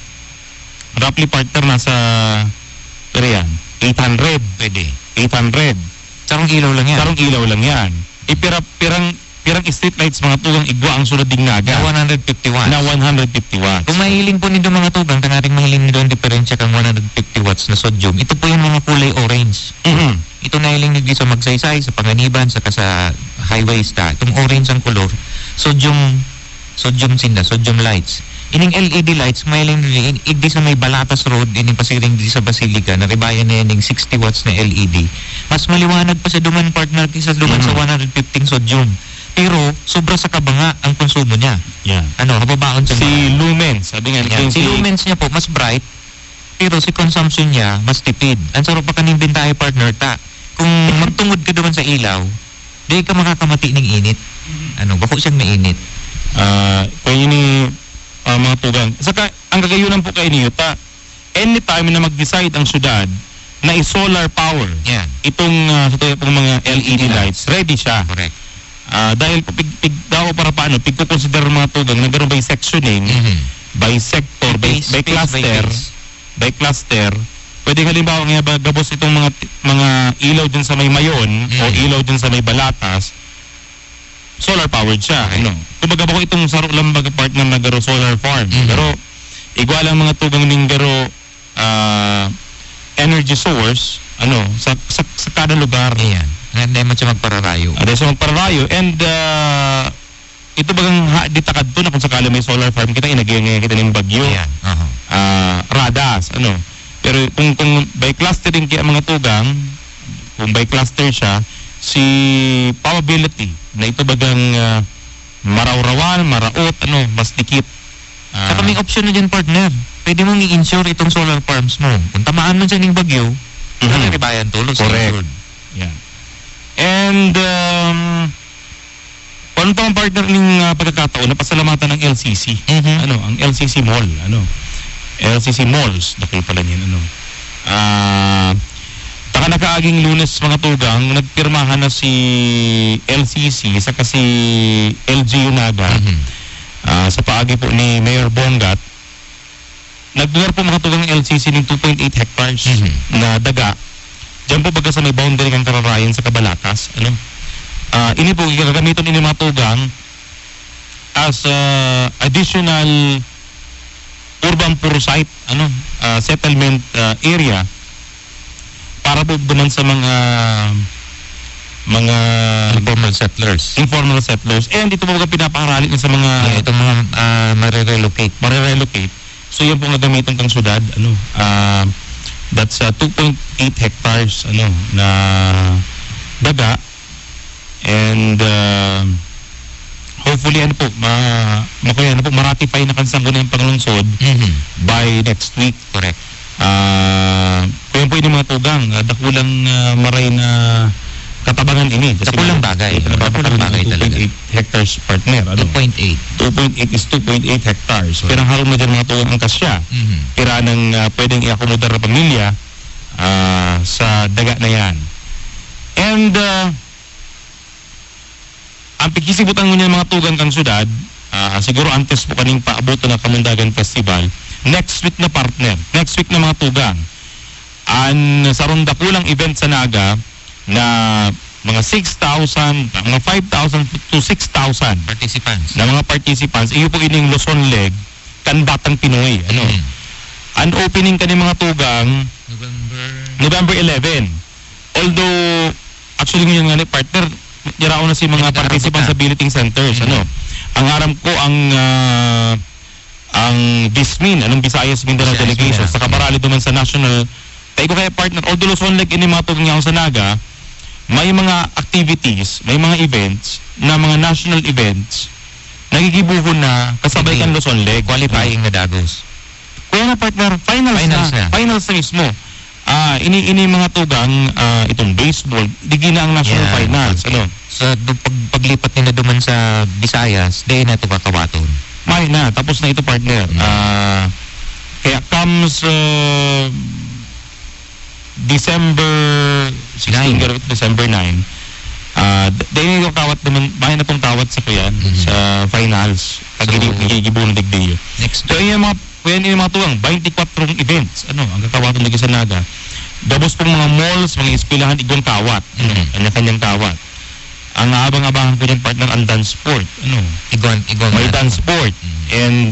E: roughly partner nasa... Pero yan, 800.
F: Pwede.
E: 800.
F: Sarong ilaw lang yan.
E: Sarong ilaw lang yan. Pirang street lights mga tugang igwa ang sulod din naga.
F: Na 150 watts.
E: Na 150 watts.
F: Kung mahiling po nito mga tugang, tangaring mahiling nito ang diferensya kang 150 watts na sodium. Ito po yung mga kulay orange. Ito na hiling nito sa magsaysay, sa panganiban, saka sa highways ta. Itong orange ang color, sodium lights. Ining LED lights, mahiling nito, igdi sa may Balatas Road, ining pasiring di sa Basilica, na ribayan na yan 60 watts na LED. Mas maliwanag pa sa duman partner kaysa duman sa 115 sodium. Pero sobra sa kabanga ang konsumo niya.
E: Yeah.
F: Hababaon sa
E: si lumens, sabi nga
F: si lumens niya po mas bright, pero si consumption niya mas tipid. Ang sarap pa kaning bentahe partner ta. Kung magtungod ka naman sa ilaw, di ka makakamati ng init. Bako siyang mainit.
E: Kung yun mga tugang. Saka ang gagayunan po kayo niyo ta, anytime na mag-decide ang syudad na i-solar power itong mga LED lights, ready siya.
F: Correct.
E: Dahil daw para paano pigko-consider mga tugang nagkaroon by sectioning, by sector, by cluster. Pwede halimbawa nga gabos itong mga ilaw dyan sa may Mayon o ilaw dyan sa may Balatas, solar powered siya. Kumbaga ba ko itong saro lang part na nagaro solar farm. Pero igual ang mga tugang ninggaro energy source sa kada lugar.
F: Ayan. Hindi mo siya magpararayo.
E: And ito bagang ditakad to na kung sakali may solar farm kita, inagingay kita ng bagyo.
F: Ayan.
E: Radas, Pero kung by clustering kaya mga tugang, kung by cluster siya, si probability na ito bagang marawrawan, maraot, mas dikit.
F: Saka may option na dyan, partner. Pwede mong i-insure itong solar farms mo. Kung tamaan mo dyan ng bagyo, bayan tulos.
E: Correct. Yeah. And paano pa ang partner ng pagkakataon na pasalamatan ng LCC? Ang LCC Mall, LCC Malls, dahil pala niyan, taka nakaaging Lunes mga tugang, nagpirmahan na si LCC saka si LGU Naga sa paagi po ni Mayor Bongat. Nagdular po mga tugang LCC ng 2.8 hectares na daga. Diyan po baga sa may boundary ng Kararayan sa Kabalakas. Ini po gagamiton ini mga tugang as additional urban poor site settlement area para po naman sa mga informal settlers. And ito po baga pinapaharali sa mga
F: itong mga
E: marerelocate. So yan po nga gamitan kang syudad, that's 2.8 hectares na daga, and hopefully maratify na kansang ko na yung panglungsod by next week. Correct. Kaya po yung mga tugang, dakulang maray na katabangan ini.
F: Dakulang bagay. Dakulang bagay talaga.
E: 2.8 hectares partner. 2.8 is 2.8 hectares. Pero ang haron mo dyan mga tugang ang kasya. Kira ng pwedeng i-accommodar na pamilya sa daga na yan. And ang pikisibutan mo niya mga tugang kang syudad, siguro antes po kaning paabot na Kamundagan Festival, next week na partner, next week na mga tugang, sa ronda kulang event sa Naga na mga 6,000, mga 5,000 to 6,000
F: participants.
E: Na mga participants, iyo po ining Luzon Leg, kan Batang Pinoy. Ang opening kaning mga tugang, November 11. Although, actually ngayon nga ni partner, yarao na si mga participants sa billeting centers. Ang aram ko ang BISMIN, Visayas Mindanao Delegation, sa kabarali duman sa national. Tayo ko kaya partner, although Luzon Leg ini mga tugang sa Naga, may mga activities, may mga events na mga national events nagigibuhon na kasabay kan Luzon Leg.
F: Qualifying na dagos.
E: Kaya na partner, finals na mismo. Ini mga tugang itong baseball, digi na ang national finals.
F: Sa paglipat nila duman sa Visayas, di na ito kakawaton.
E: May na, tapos na ito partner. Kaya comes December 9, December 9, dahil yung kawat naman, bahay na pong tawat sa kuyan sa finals. Pag-igibong digdiyo. So yung mga tuwang, 24 events, ang kakawaton lagi sa Naga. Dabos pong mga malls, mga eskwelahan, igong kawat. Kanya-kanyang kawat. Ang abang-abangan ko dyan partner, ang dance sport. May dance sport. And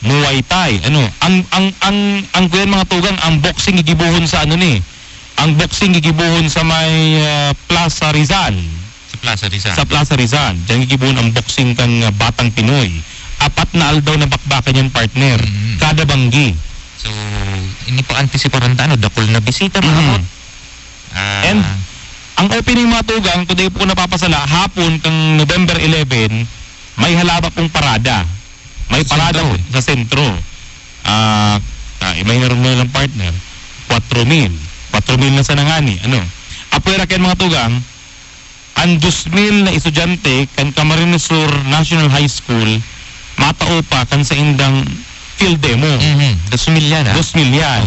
E: Muay Thai. Ang kuyan mga tugang, ang boxing igibuhon sa ang boxing igibuhon sa may Plaza Rizal. Sa Plaza Rizal. Diyan igibuhon ang boxing kang Batang Pinoy. 4 na aldaw na bakbakan yan partner. Kada banggi.
F: So, ini po antisiparan dakol na bisita mga
E: And ang opening mga tugang, today po napapasala, hapon kang November 11, may halaba pong parada. May parada sa sentro. May normal lang partner. 4,000 na sa nangani. Apuera kayo mga tugang, ang 2,000 na estudyante kan Camarines Sur National High School, matao pa kan sa indang field demo.
F: 2,000 yan.
E: 2,000 yan.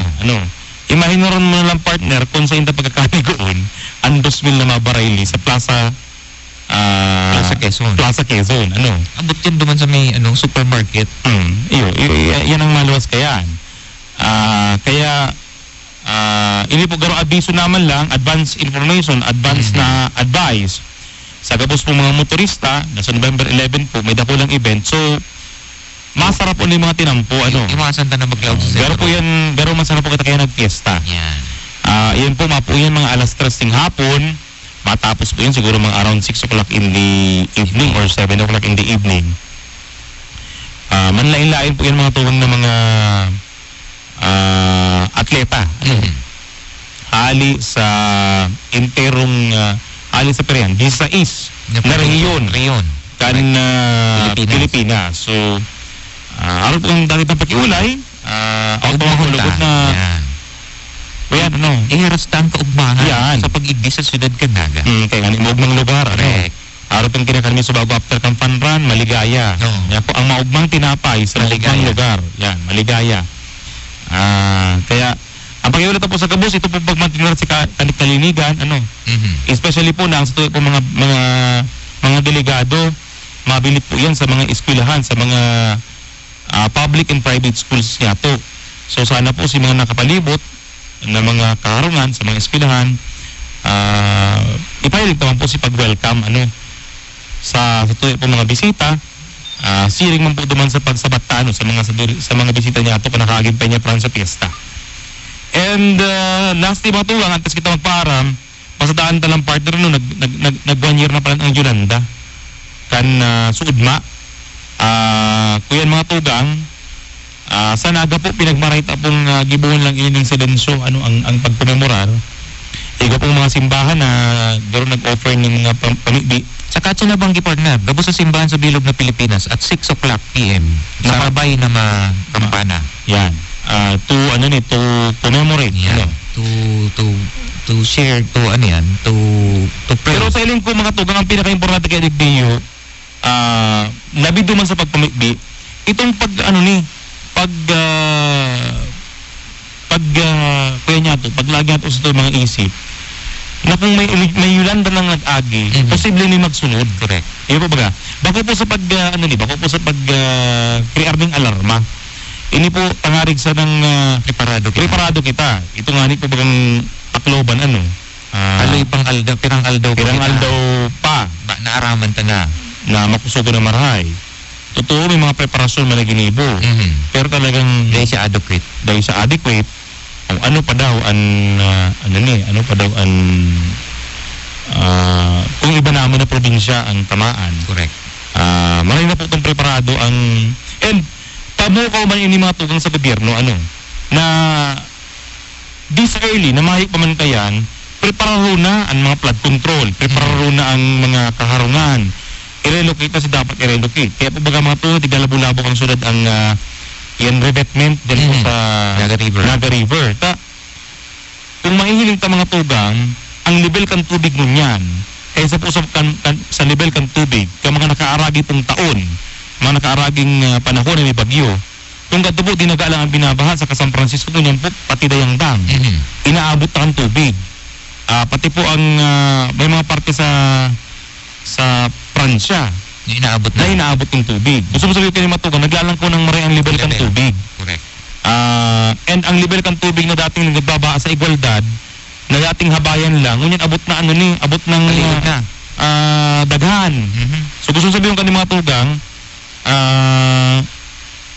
E: Imagine mo lang partner kung sa indang pagkakamigoon, ang 2,000 na mabarayli sa Plaza Quezon.
F: Abot yan duman sa may supermarket.
E: Yan ang maluwas kayan. Kaya ini po garo abiso naman lang, advance information, advance na advice sa gabos po mga motorista na sa November 11 po may dakulang event. So masarap po yung mga tinampo, ano.
F: Iwasan ta na maglaog sa
E: Pero po yan, pero masarap po kita kaya nagpiesta.
F: Yan.
E: Yan po, mapo yan mga alas 3 ng hapon. Matapos po yun siguro mga around 6 o'clock in the evening or 7 o'clock in the evening. Manlain-lain po yan mga tuwang na mga atleta. Ano? Hali sa interong hali sa Perian, 16 na rehiyon kan Pilipinas. So, aron po ang dagit ng pakiulay, ako po ang hulugot na kaya ano,
F: iharastan kaugmahan
E: yan
F: sa pag-igdi sa siyudad Canaga.
E: Kaya nga nimog ng lugar, ano. Aron pong kinakalmi sa bago after kang panran, maligaya. Yan po ang maugmang tinapay sa maligayang lugar. Yan, maligaya. Kaya ang pakiulat po sa Kabus, ito po pagmantinulat sa kalinigan, ano. Especially po na ang sa po mga delegado, mabilit po yan sa mga eskwelahan, sa mga public and private schools niya to. So sana po si mga nakapalibot na mga kaharungan sa mga eskwelahan, ipahilig naman po si pag-welcome, ano, sa tuyo po mga bisita, siring man po duman sa pagsabat sa mga bisita niya to panakaagin pa niya pran sa piyesta. And lastly mga tuwang, antes kita magparam, pasadaan talang partner no, nag 1 year na pala ang Yolanda kan suudma. Kuyan mga tugang, sa Naga po pinagmarait pong gibuhon lang ining silensyo, ano ang pagkomemorar. Iga pong mga simbahan na garo nag-offer ng mga pamigbi.
F: Sa katsa na bang gipartner, gabo sa simbahan sa Bilog na Pilipinas at 6 o'clock p.m. Nakabay na kampana.
E: Yan. To commemorate.
F: Yan.
E: Ano?
F: To share, to pray.
E: Pero sa iling po mga tugang, ang pinaka-importante kay Digdiyo, labi duman sa pagpamigbi, itong kuya niya to, paglagi nato sa mga isip, na kung may Yolanda nang nag-agi, posible ni magsunod.
F: Correct.
E: Iyo po baga. Bako po sa crear ng alarma. Ini po tangarig sa ng preparado kita. Ito nga ni po bagang pakloban, ano.
F: Pirang aldaw
E: pa.
F: Naaraman ta
E: na makusugo na marahay. Totoo, may mga preparasyon na naginibo. Pero talagang
F: dahil siya adequate.
E: Kung ano pa daw kung iba naman na probinsya ang tamaan.
F: Correct.
E: Marami na po itong preparado and pamukaw man ini mga tugang sa gobyerno, ano, na this early, na mahik pa man kayan, prepararo na ang mga flood control, prepararo na ang mga kaharungan, i-relocate na sa dapat i-relocate. Kaya po baga mga tugang, tigalabo-labo ang sunod ang yan revetment dyan po sa Naga River. Kung mahihiling ta mga tugang, ang level kan tubig nun yan, kaysa po sa level kan tubig, kaya mga nakaaragi pong taon, mga nakaaraging panahon na may bagyo, kung gato po dinagalang ang binabaha sa San Francisco, nun po pati Dayang Dam, inaabot na ang tubig. Pati po ang may mga parte sa Pransya, na inaabot ng tubig. Gusto mo sabihin kayo matugang, naglalang ko ng maray ang level kan tubig.
F: Correct.
E: And ang level kan tubig na dating nagbabaa sa Igualdad, na dating habayan lang, ngunyan abot na abot ng daghan. So gusto sabihin kanyo mga tugang,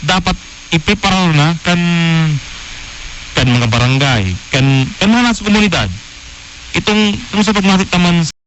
E: dapat iprepare na kan mga barangay, kan mga nasa komunidad. Itong sa pagmatik naman